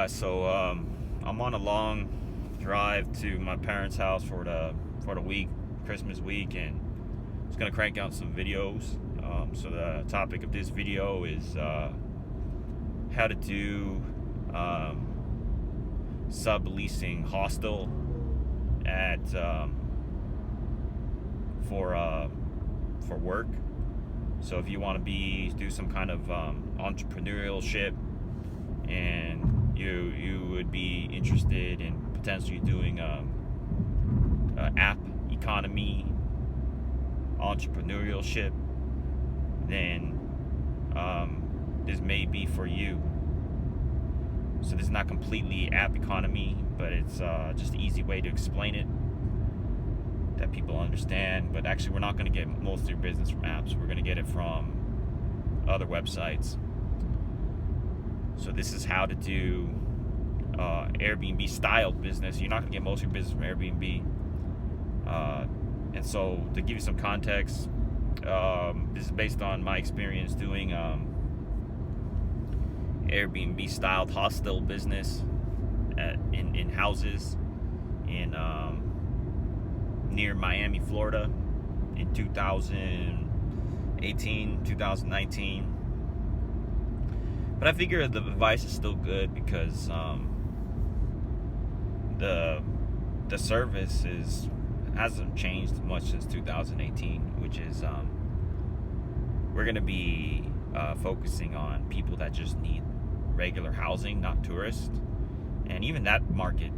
I'm on a long drive to my parents' house for the week, Christmas week, and I was gonna crank out some videos. So the topic of this video is how to do subleasing hostel at for work. So if you want to do some kind of entrepreneurship, and you would be interested in potentially doing app economy entrepreneurship, then this may be for you. So this is not completely app economy, but it's just an easy way to explain it that people understand. But actually, we're not going to get most of your business from apps. We're going to get it from other websites. So this is how to do Airbnb styled business. You're not going to get most of your business from Airbnb. And so to give you some context, this is based on my experience doing Airbnb styled hostel business in houses in near Miami, Florida in 2018, 2019. But I figure the advice is still good because the service hasn't changed much since 2018, which is we're going to be focusing on people that just need regular housing, not tourists. And even that market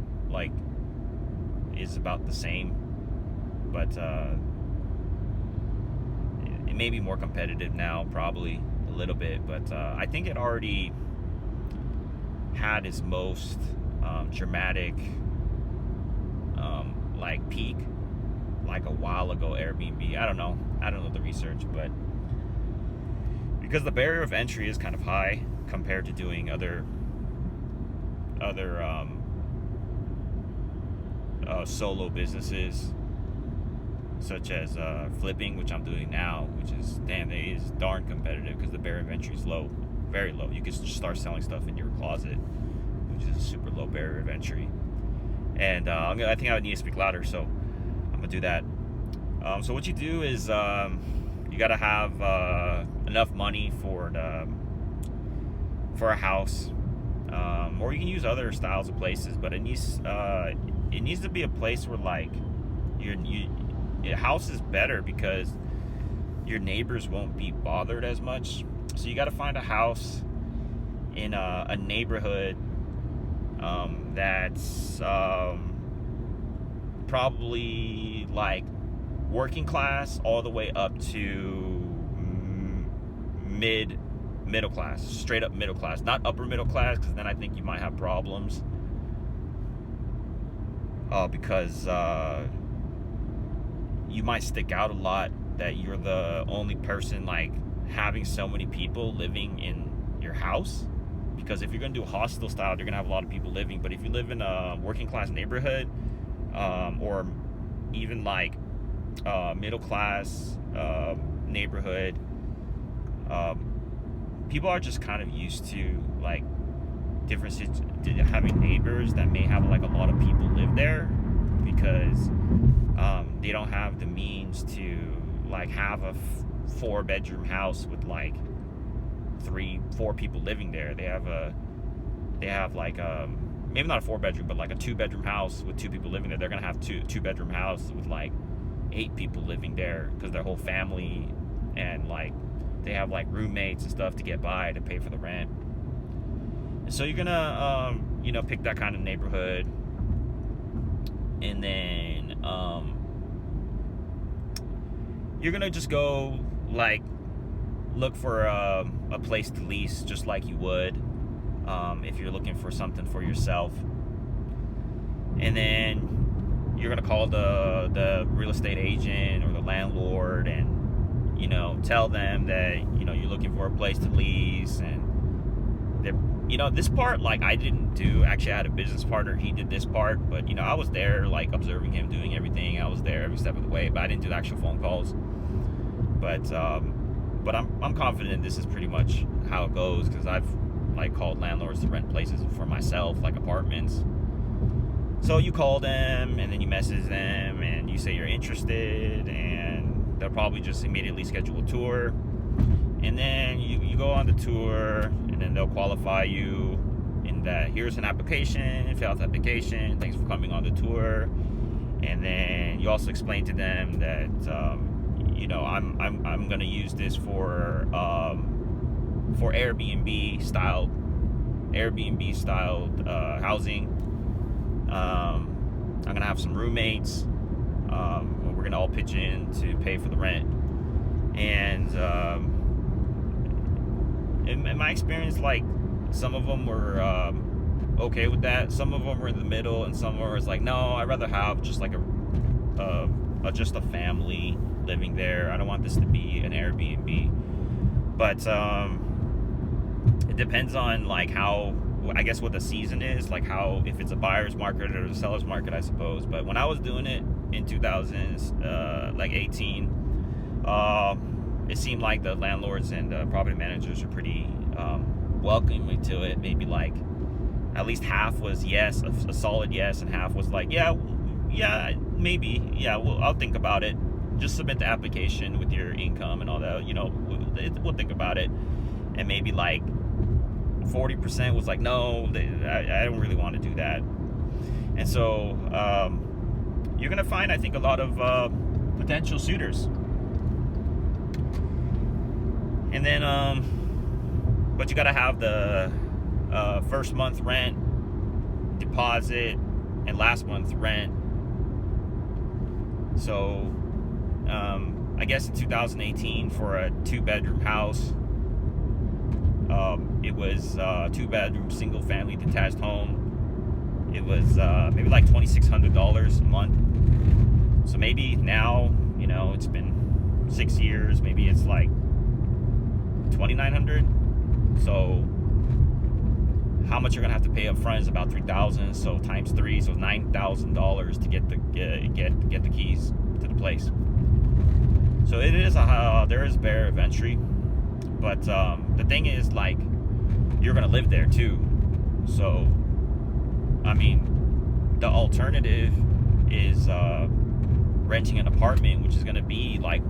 is about the same, but it may be more competitive now, probably a little bit, but I think it already had its most dramatic peak a while ago. Airbnb, I don't know the research, but because the barrier of entry is kind of high compared to doing other solo busices, such as flipping, which I'm doing now, which is it is darn competitive because the barrier of entry is low, very low. You can just start selling stuff in your closet, which is a super low barrier of entry. And I think I would need to speak louder, so I'm gonna do that. So what you do is you gotta have enough money for a house, or you can use other styles of places, but it needs to be a place where your house is better because your neighbors won't be bothered as much. So you got to find a house in a neighborhood that's probably working class all the way up to middle class, straight up middle class, not upper middle class, because then I think you might have problems because you might stick out a lot that you're the only person having so many people living in your house. Because if you're going to do a hostel style, you're going to have a lot of people living. But if you live in a working class neighborhood, or even middle class neighborhood, people are just kind of used to having neighbors that may have a lot of people live there, because they don't have the means to have a 4-bedroom house with 3-4 people living there. They have maybe not a 4-bedroom, but a 2-bedroom house with 2 people living there. They're gonna have 2-bedroom house with 8 people living there because their whole family, and they have roommates and stuff to get by to pay for the rent. And so you're gonna pick that kind of neighborhood, and then you're gonna just go look for a place to lease, just like you would if you're looking for something for yourself. And then you're gonna call the real estate agent or the landlord and tell them that you're looking for a place to lease. And this part I didn't do. Actually, I had a business partner, he did this part, but I was there observing him doing everything. I was there every step of the way, but I didn't do the actual phone calls. But I'm confident this is pretty much how it goes, because I've like called landlords to rent places for myself, like apartments. So you call them and then you message them and you say you're interested, and they'll probably just immediately schedule a tour. And then you go on the tour, and then they'll qualify you in that here's an application, fill out the application, thanks for coming on the tour. And then you also explain to them that I'm gonna use this for Airbnb styled housing. I'm gonna have some roommates. We're gonna all pitch in to pay for the rent. And in my experience, like, some of them were okay with that. Some of them were in the middle, and some were like, no, I'd rather have just like just a family living there. I don't want this to be an Airbnb. But it depends on like how, I guess, what the season is, like how, if it's a buyer's market or a seller's market, I suppose. But when I was doing it in 2018, it seemed like the landlords and property managers were pretty welcoming to it. Maybe like at least half was yes, a solid yes, and half was like, yeah, maybe, yeah, well, I'll think about it. Just submit the application with your income and all that, we'll think about it. And maybe like 40% was like, no, I don't really want to do that. And so you're gonna find, I think, a lot of potential suitors. And then but you gotta have the first month rent, deposit, and last month rent. So I guess in 2018, for a 2-bedroom house, it was a 2-bedroom single family detached home. It was maybe like $2,600 a month. So maybe now, it's been 6 years, maybe it's like $2,900. So how much you're gonna have to pay up front is about $3,000. So times 3, so $9,000 to get the keys to the place. So it is there is barrier of entry, but the thing is, like, you're gonna live there too. So I mean, the alternative is renting an apartment, which is gonna be like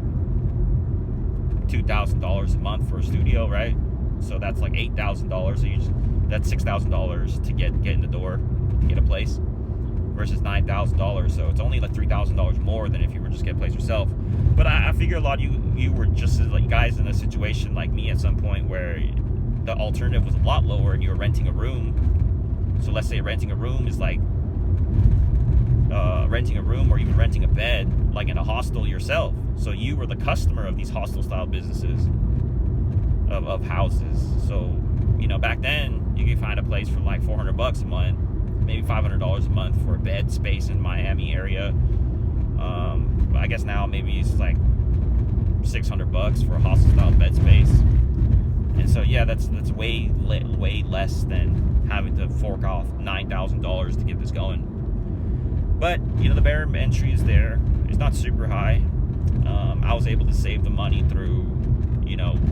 $2,000 a month for a studio, right? So that's like $8,000. So that's $6,000 to get in the door to get a place, versus $9,000. So it's only like $3,000 more than if you were just get a place yourself. But I figure a lot of you were just as like guys in a situation like me at some point where the alternative was a lot lower and you were renting a room. So let's say renting a room is like renting a room, or even renting a bed like in a hostel yourself. So you were the customer of these hostel style businesses of houses. So back then you could find a place for like $400 a month, maybe $500 a month for a bed space in Miami area. I guess now maybe it's like $600 for a hostel style bed space. And so yeah, that's way less than having to fork off $9,000 to get this going. But the barrier of entry is there. It's not super high. I was able to save the money through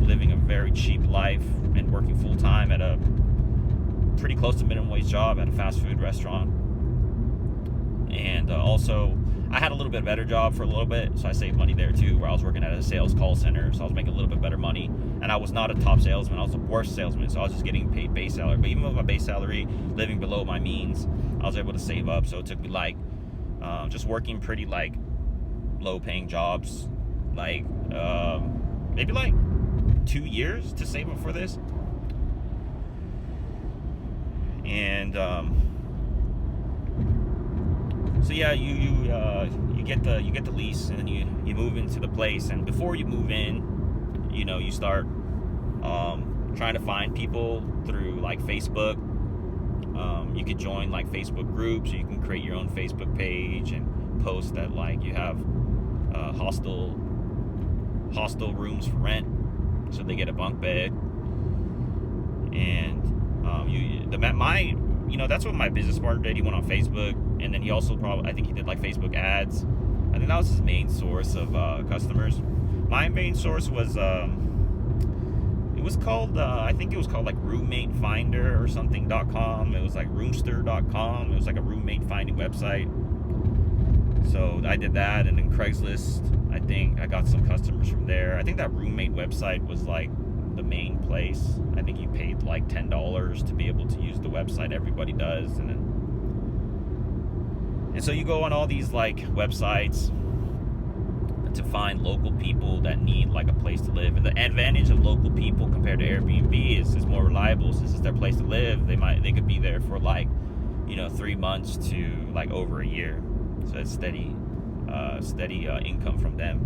living a very cheap life and working full time at a pretty close to minimum wage job at a fast food restaurant. And also I had a little bit better job for a little bit, so I saved money there too, where I was working at a sales call center. So I was making a little bit better money, and I was not a top salesman. I was the worst salesman, so I was just getting paid base salary. But even with my base salary, living below my means, I was able to save up. So it took me like just working pretty like low paying jobs, like maybe like 2 years to save up for this. And so yeah, you get the lease, and then you move into the place. And before you move in, you start trying to find people through like Facebook. You could join like Facebook groups, or you can create your own Facebook page and post that like you have hostel rooms for rent, so they get a bunk bed. And that's what my business partner did. He went on Facebook, and then he also I think he did like Facebook ads. I think that was his main source of customers. My main source was it was called, I think it was called like Roommate Finder or something.com. It was like Roomster.com. It was like a roommate finding website. So I did that, and then Craigslist, I think I got some customers from there. I think that roommate website was like the main place. I think you paid like $10 to be able to use the website. Everybody does. And so you go on all these like websites to find local people that need like a place to live. And the advantage of local people compared to Airbnb is it's more reliable. Since it's their place to live, they could be there for like 3 months to like over a year. So it's steady income from them.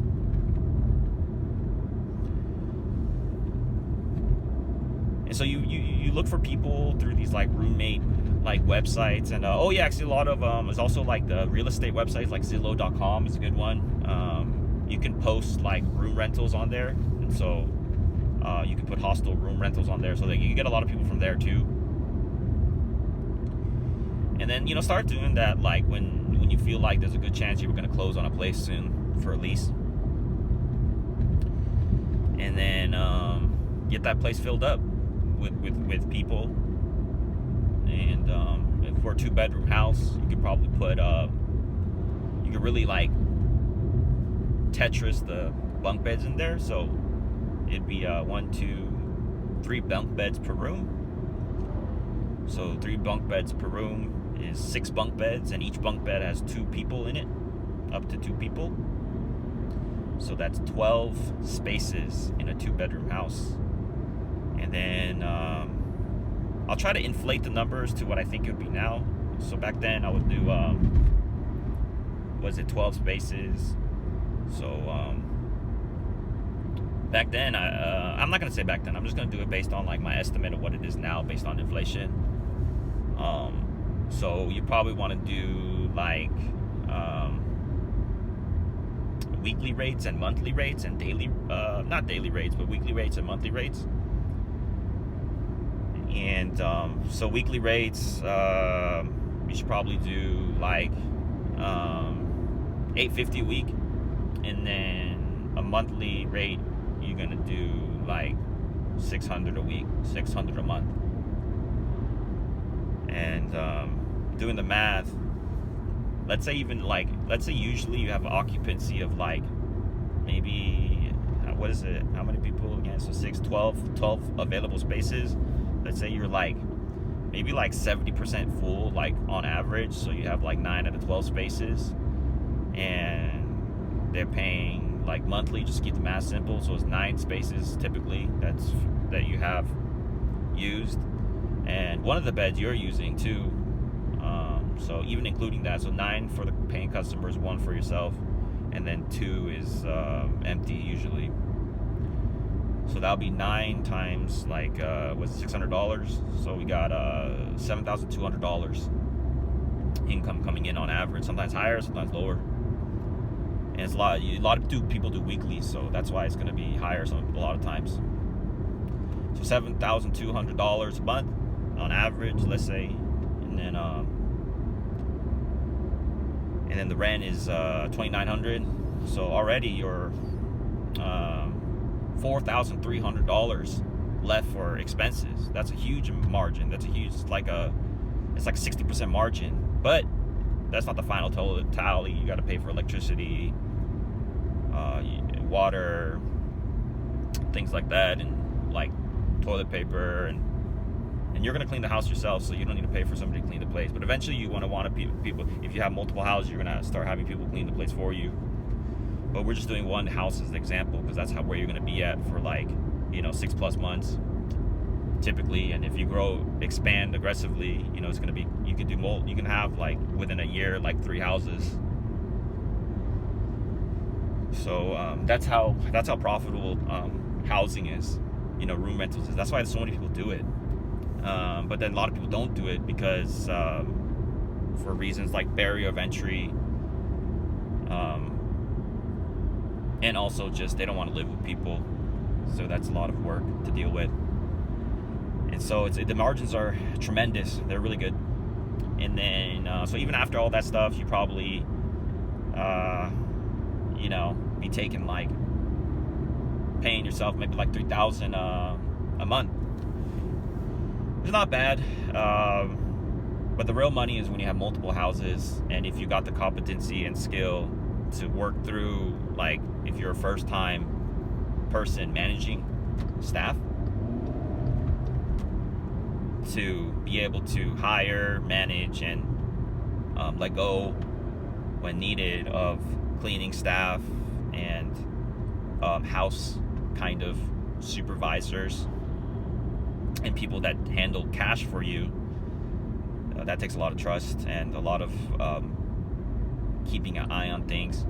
And so you look for people through these like roommate like websites, and actually a lot of is also like the real estate websites, like Zillow.com is a good one. You can post like room rentals on there, and so you can put hostel room rentals on there, so that you get a lot of people from there too. And then start doing that like when you feel like there's a good chance you're going to close on a place soon for a lease, and then get that place filled up with people. And if for a 2-bedroom house, you could probably put you could really like Tetris the bunk beds in there, so it'd be 1, 2, 3 bunk beds per room. So 3 bunk beds per room is 6 bunk beds, and each bunk bed has 2 people in it, up to 2 people. So that's 12 spaces in a 2-bedroom house. And then I'll try to inflate the numbers to what I think it would be now. So back then I would do 12 spaces. So back then I'm not gonna say back then, I'm just gonna do it based on like my estimate of what it is now based on inflation. So you probably want to do like weekly rates and monthly rates and daily, not daily rates, but weekly rates and monthly rates. And so weekly rates, you should probably do like $850 a week, and then a monthly rate you're gonna do like $600 a week, $600 a month. And doing the math, let's say usually you have an occupancy of like maybe, what is it, how many people again? So 12 available spaces. Let's say you're like maybe like 70% full, like on average. So you have like 9 out of 12 spaces, and they're paying like monthly, just keep the math simple. So it's 9 spaces typically that you have used, and one of the beds you're using too. So even including that, so 9 for the paying customers, 1 for yourself, and then 2 is empty usually. So that'll be 9 times like $600. So we got $7,200 income coming in on average. Sometimes higher, sometimes lower. And it's a lot of people do weekly, so that's why it's going to be higher a lot of times. So $7,200 a month on average, let's say, and then the rent is $2,900. So already you're $4,300 left for expenses. That's a huge margin. It's like 60% margin. But that's not the final tally. You got to pay for electricity, water, things like that, and like toilet paper, and you're gonna clean the house yourself, so you don't need to pay for somebody to clean the place. But eventually, you want people. If you have multiple houses, you're gonna start having people clean the place for you. But we're just doing one house as an example, because that's where you're gonna be at for like 6+ months typically. And if you expand aggressively, it's gonna be, you can do more. You can have like within a year like 3 houses. So that's how profitable housing is. Room rentals is. That's why so many people do it. But then a lot of people don't do it because for reasons like barrier of entry, and also just they don't want to live with people. So that's a lot of work to deal with. And so the margins are tremendous. They're really good. And then so even after all that stuff, you probably be taking like paying yourself maybe like $3,000 a a month. It's not bad, but the real money is when you have multiple houses, and if you got the competency and skill to work through, like if you're a first time person managing staff, to be able to hire, manage, and let go when needed of cleaning staff and house kind of supervisors and people that handle cash for you. That takes a lot of trust and a lot of keeping an eye on things.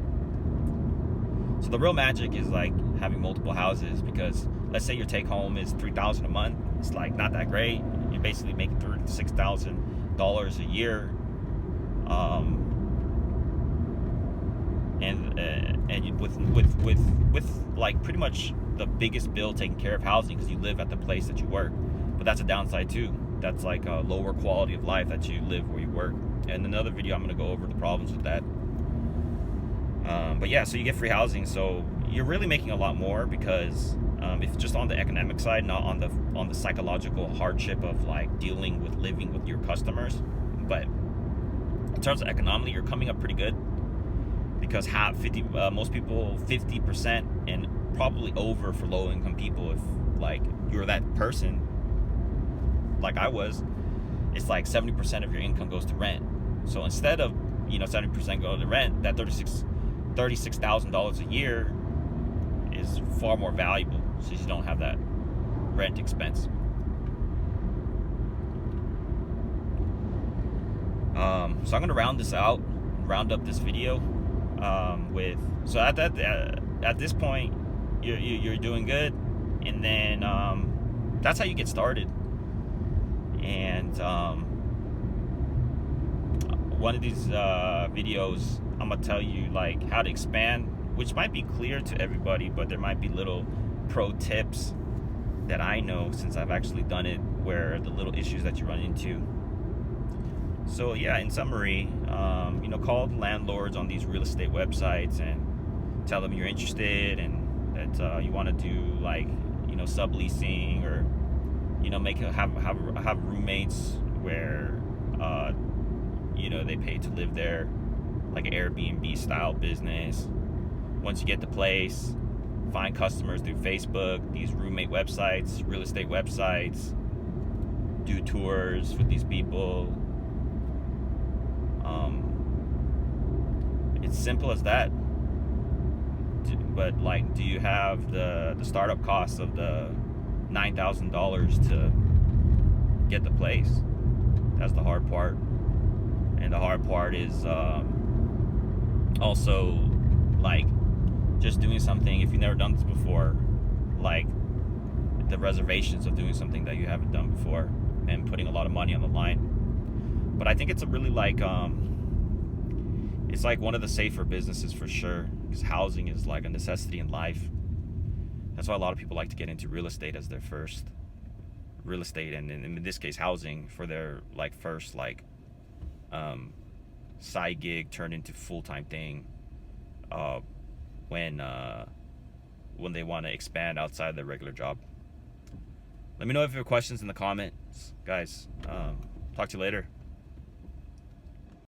So the real magic is like having multiple houses, because let's say your take home is $3,000 a month. It's like not that great. You're basically making $6,000 a year, and with like pretty much the biggest bill taken care of housing, because you live at the place that you work. But that's a downside too. That's like a lower quality of life that you live where you work. And another video, I'm going to go over the problems with that. But yeah, so you get free housing, so you're really making a lot more, because if just on the economic side, not on the psychological hardship of like dealing with living with your customers. But in terms of economically, you're coming up pretty good, because most people 50%, and probably over for low income people, if like you're that person like I was, it's like 70% of your income goes to rent. So instead of 70% go to rent, that $36,000 a year is far more valuable, since you don't have that rent expense. So I'm gonna round up this video so at this point you're doing good, and then that's how you get started. And one of these videos, I'm gonna tell you like how to expand, which might be clear to everybody, but there might be little pro tips that I know since I've actually done it, where the little issues that you run into. So yeah, in summary, call the landlords on these real estate websites and tell them you're interested, and that you want to do like subleasing, or have roommates where they pay to live there, like an Airbnb style business. Once you get the place, find customers through Facebook, these roommate websites, real estate websites, do tours with these people. It's simple as that. But like, do you have the startup costs of the $9,000 to get the place? That's the hard part. And the hard part is also like just doing something, if you've never done this before, like the reservations of doing something that you haven't done before, and putting a lot of money on the line. But I think it's a really like it's like one of the safer businesses for sure, because housing is like a necessity in life. That's why a lot of people like to get into real estate as their first real estate, and in this case housing, for their like first like side gig turned into full-time thing when they want to expand outside their regular job. Let me know if you have questions in the comments, guys. Talk to you later.